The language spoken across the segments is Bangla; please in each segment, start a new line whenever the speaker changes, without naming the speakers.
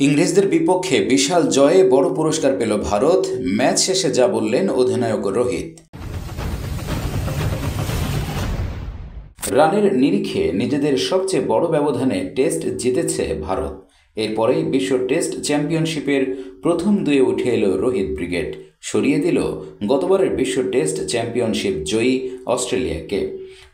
ইংরেজদের বিপক্ষে বিশাল জয়ে বড় পুরস্কার পেল ভারত। ম্যাচ শেষে যা বললেন অধিনায়ক রোহিত। রানের নিরিখে নিজেদের সবচেয়ে বড় ব্যবধানে টেস্ট জিতেছে ভারত। এরপরেই বিশ্ব টেস্ট চ্যাম্পিয়নশিপের প্রথম দুয়ে উঠে এলো রোহিত ব্রিগেড। সরিয়ে দিল গতবারের বিশ্ব টেস্ট চ্যাম্পিয়নশিপ জয়ী অস্ট্রেলিয়াকে।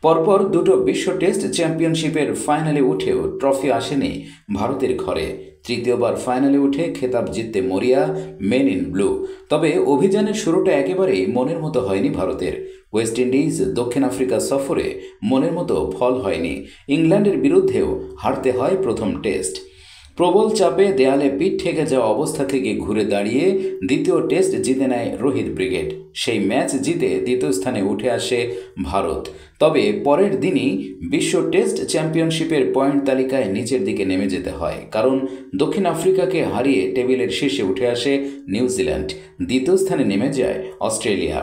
পরপর দুটো বিশ্ব টেস্ট চ্যাম্পিয়নশিপের ফাইনালে উঠেও ট্রফি আসেনি ভারতের ঘরে। তৃতীয়বার ফাইনালে উঠে খেতাব জিততে মরিয়া মেন ইন ব্লু। তবে অভিযানের শুরুটা একেবারেই মনের মতো হয়নি ভারতের। ওয়েস্ট ইন্ডিজ দক্ষিণ আফ্রিকা সফরে মনের মতো ফল হয়নি। ইংল্যান্ডের বিরুদ্ধেও হারতে হয় প্রথম টেস্ট। প্রবল চাপে দেয়ালে পিঠ ঠেকে যাওয়া অবস্থা থেকে ঘুরে দাঁড়িয়ে দ্বিতীয় টেস্ট জিতে নেয় রোহিত ব্রিগেড। সেই ম্যাচ জিতে দ্বিতীয় স্থানে উঠে আসে ভারত। তবে পরের দিনই বিশ্ব টেস্ট চ্যাম্পিয়নশিপের পয়েন্ট তালিকায় নিচের দিকে নেমে যেতে হয়, কারণ দক্ষিণ আফ্রিকাকে হারিয়ে টেবিলের শীর্ষে উঠে আসে নিউজিল্যান্ড। দ্বিতীয় স্থানে নেমে যায় অস্ট্রেলিয়া।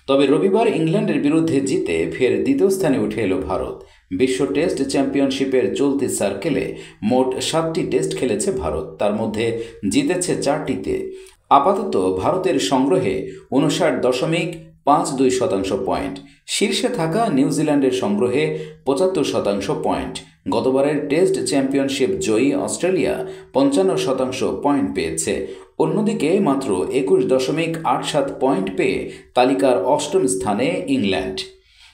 তবে রবিবার ইংল্যান্ডের বিরুদ্ধে জিতে ফের দ্বিতীয় স্থানে উঠে এলো ভারত। বিশ্ব টেস্ট চ্যাম্পিয়নশিপের চলতি সার্কেলে মোট 7টি টেস্ট খেলেছে ভারত, তার মধ্যে জিতেছে 4টিতে। আপাতত ভারতের সংগ্রহে 59.52% পয়েন্ট। শীর্ষে থাকা নিউজিল্যান্ডের সংগ্রহে 75% পয়েন্ট। গতবারের টেস্ট চ্যাম্পিয়নশিপ জয়ী অস্ট্রেলিয়া 55% পয়েন্ট পেয়েছে। অন্যদিকে মাত্র 21.87 পয়েন্ট পেয়ে তালিকার অষ্টম স্থানে ইংল্যান্ড।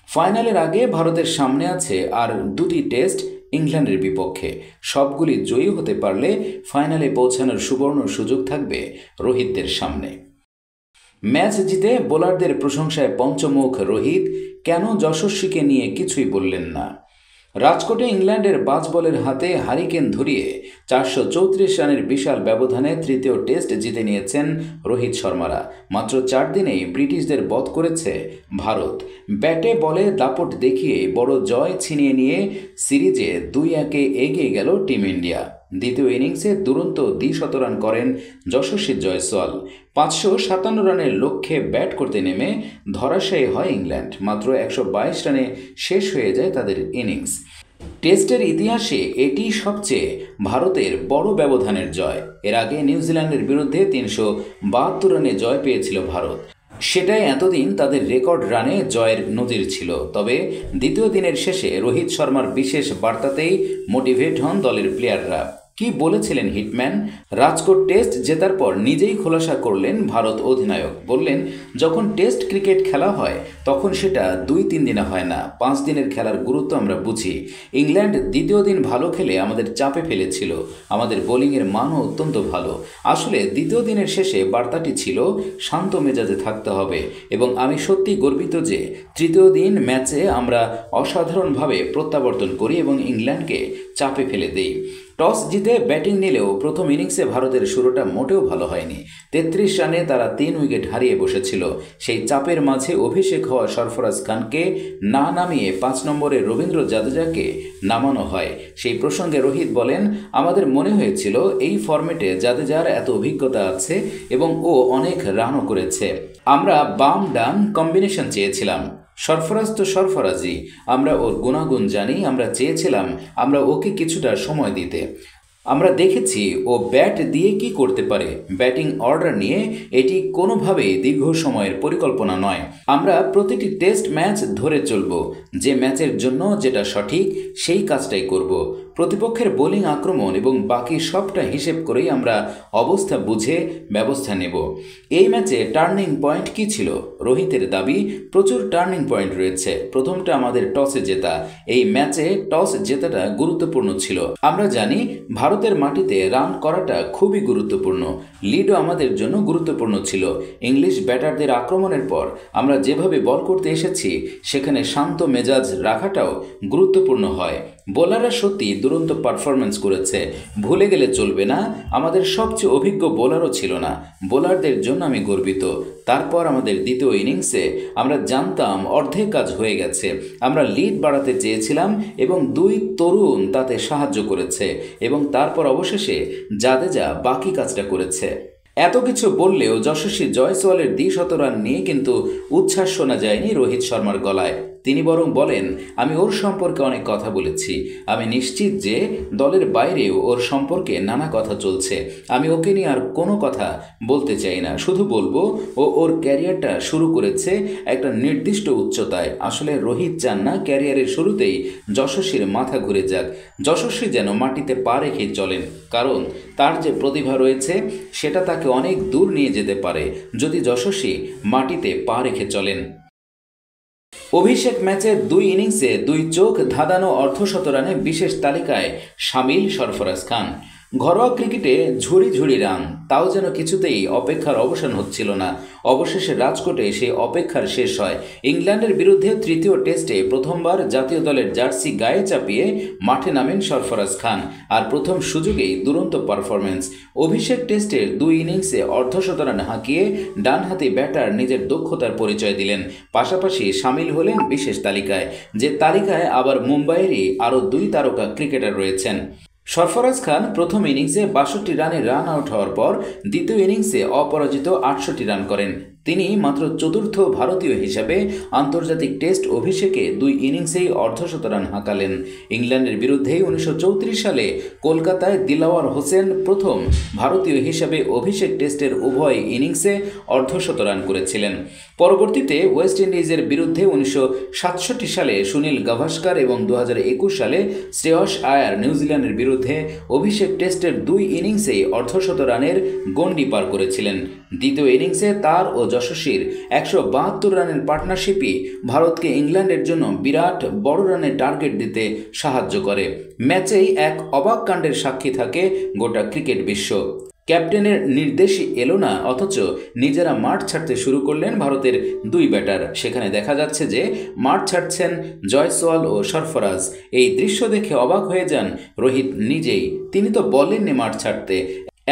ফাইনালের আগে ভারতের সামনে আছে আর দুটি টেস্ট ইংল্যান্ডের বিপক্ষে। সবগুলি জয়ী হতে পারলে ফাইনালে পৌঁছানোর সুবর্ণ সুযোগ থাকবে রোহিতদের সামনে। ম্যাচ জিতে বোলারদের প্রশংসায় পঞ্চমুখ রোহিত কেন যশস্বীকে নিয়ে কিছুই বললেন না। রাজকোটে ইংল্যান্ডের 5 বলের হাতে হারিকেন ধরিয়ে 434 রানের বিশাল ব্যবধানে তৃতীয় টেস্ট জিতে নিয়েছেন রোহিত শর্মারা। মাত্র 4 দিনেই ব্রিটিশদের বধ করেছে ভারত। ব্যাটে বলে দাপট দেখিয়ে বড় জয় ছিনিয়ে নিয়ে সিরিজে 2-1 এগিয়ে গেল টিম ইন্ডিয়া। দ্বিতীয় ইনিংসে দুরন্ত দ্বিশতরান করেন যশস্বী জয়সওয়াল। 557 রানের লক্ষ্যে ব্যাট করতে নেমে ধরাশায়ী হয় ইংল্যান্ড। মাত্র 122 রানে শেষ হয়ে যায় তাদের ইনিংস। টেস্টের ইতিহাসে এটি সবচেয়ে ভারতের বড় ব্যবধানের জয়। এর আগে নিউজিল্যান্ডের বিরুদ্ধে 372 রানে জয় পেয়েছিল ভারত। সেটাই এতদিন তাদের রেকর্ড রানে জয়ের নজির ছিল। তবে দ্বিতীয় দিনের শেষে রোহিত শর্মার বিশেষ বার্তাতেই মোটিভেট হন দলের প্লেয়াররা। কি বলেছিলেন হিটম্যান? রাজকোট টেস্ট জেতার পর নিজেই খোলাসা করলেন ভারত অধিনায়ক। বললেন, যখন টেস্ট ক্রিকেট খেলা হয় তখন সেটা 2-3 দিনে হয় না, 5 দিনের খেলার গুরুত্ব আমরা বুঝি। ইংল্যান্ড দ্বিতীয় দিন ভালো খেলে আমাদের চাপে ফেলেছিল। আমাদের বোলিংয়ের মানও অত্যন্ত ভালো। আসলে দ্বিতীয় দিনের শেষে বার্তাটি ছিল শান্ত মেজাজে থাকতে হবে, এবং আমি সত্যি গর্বিত যে তৃতীয় দিন ম্যাচে আমরা অসাধারণভাবে প্রত্যাবর্তন করি এবং ইংল্যান্ডকে চাপে ফেলে দেই। টস জিতে ব্যাটিং নিলেও প্রথম ইনিংসে ভারতের শুরুটা মোটেও ভালো হয়নি। 33 রানে তারা 3 উইকেট হারিয়ে বসেছিল। সেই চাপের মাঝে অভিষেক হওয়া সরফরাজ খানকে না নামিয়ে 5 নম্বরে রবীন্দ্র জাদেজাকে নামানো হয়। সেই প্রসঙ্গে রোহিত বলেন, আমাদের মনে হয়েছিল এই ফরম্যাটে জাদেজার এত অভিজ্ঞতা আছে এবং ও অনেক রানও করেছে। আমরা বাম ডান কম্বিনেশন চেয়েছিলাম। সরফরাজ তো সরফরাজই, আমরা ওর গুণাগুণ জানি। আমরা চেয়েছিলাম আমরা ওকে কিছুটা সময় দিতে। আমরা দেখেছি ও ব্যাট দিয়ে কি করতে পারে। ব্যাটিং অর্ডার নিয়ে এটি কোনোভাবেই দীর্ঘ সময়ের পরিকল্পনা নয়। আমরা প্রতিটি টেস্ট ম্যাচ ধরে চলব। যে ম্যাচের জন্য যেটা সঠিক সেই কাজটাই করব। প্রতিপক্ষের বোলিং আক্রমণ এবং বাকি সবটা হিসেব করেই আমরা অবস্থা বুঝে ব্যবস্থা নেব। এই ম্যাচে টার্নিং পয়েন্ট কি ছিল? রোহিতের দাবি, প্রচুর টার্নিং পয়েন্ট রয়েছে। প্রথমটা আমাদের টসে জেতা। এই ম্যাচে টস জেতাটা গুরুত্বপূর্ণ ছিল। আমরা জানি ভারতের মাটিতে রান করাটা খুবই গুরুত্বপূর্ণ। লিডও আমাদের জন্য গুরুত্বপূর্ণ ছিল। ইংলিশ ব্যাটারদের আক্রমণের পর আমরা যেভাবে বল করতে এসেছি সেখানে শান্ত মেজাজ রাখাটাও গুরুত্বপূর্ণ হয়। বোলাররা সত্যি দুরন্ত পারফরমেন্স করেছে। ভুলে গেলে চলবে না, আমাদের সবচেয়ে অভিজ্ঞ বোলারও ছিল না। বোলারদের জন্য আমি গর্বিত। তারপর আমাদের দ্বিতীয় ইনিংসে আমরা জানতাম অর্ধেক কাজ হয়ে গেছে। আমরা লিড বাড়াতে চেয়েছিলাম এবং 2 তরুণ তাতে সাহায্য করেছে, এবং তারপর অবশেষে জাদেজা বাকি কাজটা করেছে। এত কিছু বললেও যশস্বী জয়সওয়ালের দ্বিশত রান নিয়ে কিন্তু উচ্ছ্বাস শোনা যায়নি রোহিত শর্মার গলায়। তিনি বরং বলেন, আমি ওর সম্পর্কে অনেক কথা বলেছি। আমি নিশ্চিত যে দলের বাইরেও ওর সম্পর্কে নানা কথা চলছে। আমি ওকে নিয়ে আর কোনো কথা বলতে চাই না, শুধু বলবো ও ওর ক্যারিয়ারটা শুরু করেছে একটা নির্দিষ্ট উচ্চতায়। আসলে রোহিত চান না ক্যারিয়ারের শুরুতেই যশস্বীর মাথা ঘুরে যাক। যশস্বী যেন মাটিতে পা রেখে চলেন, কারণ তার যে প্রতিভা রয়েছে সেটা তাকে অনেক দূর নিয়ে যেতে পারে যদি যশস্বী মাটিতে পা রেখে চলেন। অভিষেক ম্যাচের 2 ইনিংসে 2 চোখ ধাঁধানো অর্ধশতরানে বিশেষ তালিকায় সামিল সরফরাজ খান। ঘরোয়া ক্রিকেটে ঝুড়ি ঝুড়ি রান, তাও যেন কিছুতেই অপেক্ষার অবসান হচ্ছিল না। অবশেষে রাজকোটে সেই অপেক্ষার শেষ হয়। ইংল্যান্ডের বিরুদ্ধে তৃতীয় টেস্টে প্রথমবার জাতীয় দলের জার্সি গায়ে চাপিয়ে মাঠে নামেন সরফরাজ খান, আর প্রথম সুযোগেই দুরন্ত পারফরম্যান্স। অভিষেক টেস্টের 2 ইনিংসে অর্ধশতরান হাঁকিয়ে ডানহাতি ব্যাটার নিজের দক্ষতার পরিচয় দিলেন। পাশাপাশি সামিল হলেন বিশেষ তালিকায়, যে তালিকায় আবার মুম্বাইয়েরই আরও 2 তারকা ক্রিকেটার রয়েছেন। সরফরাজ খান প্রথম ইনিংসে 62 রানে রান আউট হওয়ার পর দ্বিতীয় ইনিংসে অপরাজিত 68 রান করেন। তিনি মাত্র চতুর্থ ভারতীয় হিসাবে আন্তর্জাতিক টেস্ট অভিষেকে 2 ইনিংসেই অর্ধশতরান হাঁকালেন। ইংল্যান্ডের বিরুদ্ধে 1934 সালে কলকাতায় দিলাওয়ার হোসেন প্রথম ভারতীয় হিসাবে অভিষেক টেস্টের উভয় ইনিংসে অর্ধশতরান করেছিলেন। পরবর্তীতে ওয়েস্ট ইন্ডিজের বিরুদ্ধে 1967 সালে সুনীল গাভাস্কার এবং 2021 সালে শ্রেয়স আয়ার নিউজিল্যান্ডের বিরুদ্ধে অভিষেক টেস্টের 2 ইনিংসেই অর্ধশতরানের গণ্ডি পার করেছিলেন। দ্বিতীয় ইনিংসে তার ও যশস্বীর 172 রানের পার্টনারশিপই ভারতকে ইংল্যান্ডের জন্য বিরাট বড় রানের টার্গেট দিতে সাহায্য করে। ম্যাচেই এক অবাক কাণ্ডের সাক্ষী থাকে গোটা ক্রিকেট বিশ্ব। ক্যাপ্টেনের নির্দেশই এলো না, অথচ নিজেরা মাঠ ছাড়তে শুরু করলেন ভারতের 2 ব্যাটার। সেখানে দেখা যাচ্ছে যে মাঠ ছাড়ছেন জয়সওয়াল ও সরফরাজ। এই দৃশ্য দেখে অবাক হয়ে যান রোহিত নিজেই। তিনি তো বলেননি মাঠ ছাড়তে,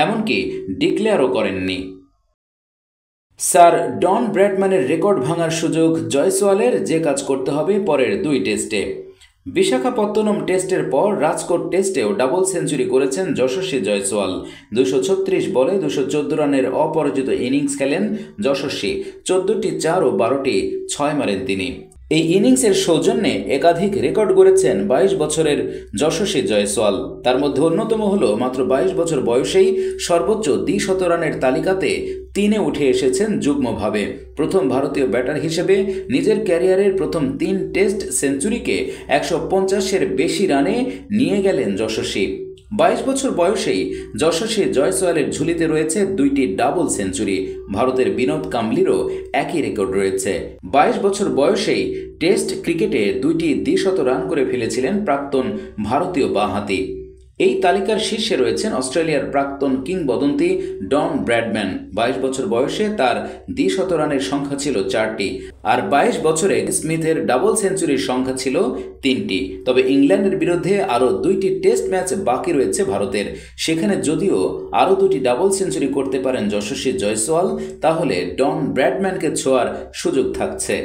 এমনকি ডিক্লেয়ারও করেননি। স্যার ডন ব্র্যাডম্যানের রেকর্ড ভাঙার সুযোগ জয়সওয়ালের, যে কাজ করতে হবে পরের 2 টেস্টে। বিশাখাপত্তনম টেস্টের পর রাজকোট টেস্টেও ডাবল সেঞ্চুরি করেছেন যশস্বী জয়সওয়াল। 236 বলে 214 রানের অপরাজিত ইনিংস খেলেন যশস্বী। 14টি 4 ও 12টি 6 মারেন তিনি। এই ইনিংসের সৌজন্যে একাধিক রেকর্ড গড়েছেন 22 বছরের যশস্বী জয়সওয়াল। তার মধ্যে অন্যতম হল মাত্র 22 বছর বয়সেই সর্বোচ্চ দ্বিশত রানের তালিকাতে 3-এ উঠে এসেছেন যুগ্মভাবে। প্রথম ভারতীয় ব্যাটার হিসেবে নিজের ক্যারিয়ারের প্রথম 3 টেস্ট সেঞ্চুরিকে 150-এর বেশি রানে নিয়ে গেলেন যশস্বী। 22 বছর বয়সেই যশস্বী জয়সওয়ালের ঝুলিতে রয়েছে 2টি ডাবল সেঞ্চুরি। ভারতের বিনোদ কাম্বলিরও একই রেকর্ড রয়েছে। 22 বছর বয়সেই টেস্ট ক্রিকেটে 2টি দ্বিশত রান করে ফেলেছিলেন প্রাক্তন ভারতীয় বাঁহাতি। এই তালিকার শীর্ষে রয়েছেন অস্ট্রেলিয়ার প্রাক্তন কিংবদন্তি ডন ব্র্যাডম্যান। 22 বছর বয়সে তার দ্বিশত রানের সংখ্যা ছিল 4টি, আর 22 বছরে স্মিথের ডাবল সেঞ্চুরির সংখ্যা ছিল 3টি। তবে ইংল্যান্ডের বিরুদ্ধে আরও 2টি টেস্ট ম্যাচ বাকি রয়েছে ভারতের। সেখানে যদিও আরও 2টি ডাবল সেঞ্চুরি করতে পারেন যশস্বী জয়সওয়াল, তাহলে ডন ব্র্যাডম্যানকে ছোঁয়ার সুযোগ থাকছে।